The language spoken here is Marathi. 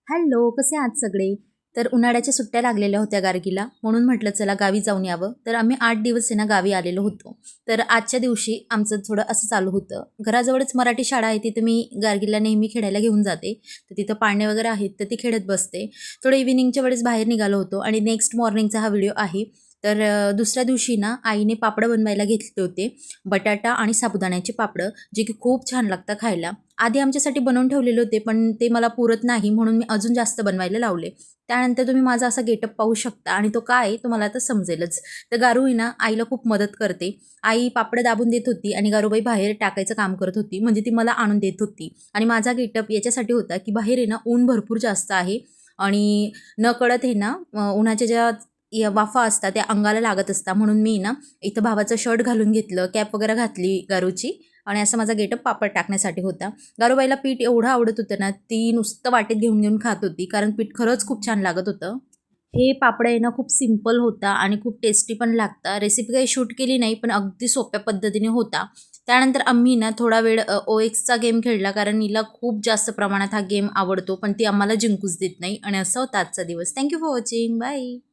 हॅलो, कसे आहात सगळे? तर उन्हाळ्याच्या सुट्ट्या लागलेल्या होत्या गार्गीला, म्हणून म्हटलं चला गावी जाऊन यावं. तर आम्ही 8 दिवस आहे ना गावी आलेलो होतो. तर आजच्या दिवशी आमचं थोडं असं चालू होतं. घराजवळच मराठी शाळा आहे, तिथे मी गार्गीला नेहमी खेळायला घेऊन जाते. तर तिथं पाळणे वगैरे आहेत, तर ती खेळत बसते. थोडं इव्हिनिंगच्या वेळेस बाहेर निघालो होतो आणि नेक्स्ट मॉर्निंगचा हा व्हिडिओ आहे. तर दुसऱ्या दिवशी ना आईने पापडं बनवायला घेतले होते. बटाटा आणि साबुदाण्याचे पापडं, जे की खूप छान लागतं खायला. आधी आमच्यासाठी बनवून ठेवलेले होते, पण ते मला पुरत नाही म्हणून मी अजून जास्त बनवायला लावले. त्यानंतर तुम्ही माझा असा गेटअप पाहू शकता आणि तो काय आहे तुम्हाला आता समजेलच. तर गारू ना आईला खूप मदत करते. आई पापड दाबून देत होती आणि गारूबाई बाहेर टाकायचं काम करत होती. म्हणजे ती मला आणून देत होती. आणि माझा गेटअप याच्यासाठी होता, की बाहेर आहे ना ऊन भरपूर जास्त आहे आणि नकळत आहे ना उन्हाच्या ज्या वाफा असतात त्या अंगाला लागत असतात. म्हणून मी ना इथं भावाचं शर्ट घालून घेतलं, कॅप वगैरे घातली गारूची आणि असा माझा गेटअप पापड टाकण्यासाठी होता. गारूबाईला पीठ एवढं आवडत होतं ना, ती नुसतं वाटेत घेऊन घेऊन खात होती, कारण पीठ खरंच खूप छान लागत होतं. हे पापड आहे ना खूप सिंपल होता आणि खूप टेस्टी पण लागता. रेसिपी काही शूट केली नाही, पण अगदी सोप्या पद्धतीने होता. त्यानंतर आम्ही ना थोडा वेळ OXचा गेम खेळला, कारण हिला खूप जास्त प्रमाणात हा गेम आवडतो, पण ती आम्हाला जिंकूच देत नाही आणि असा होता आजचा दिवस. Thank for watching. बाय.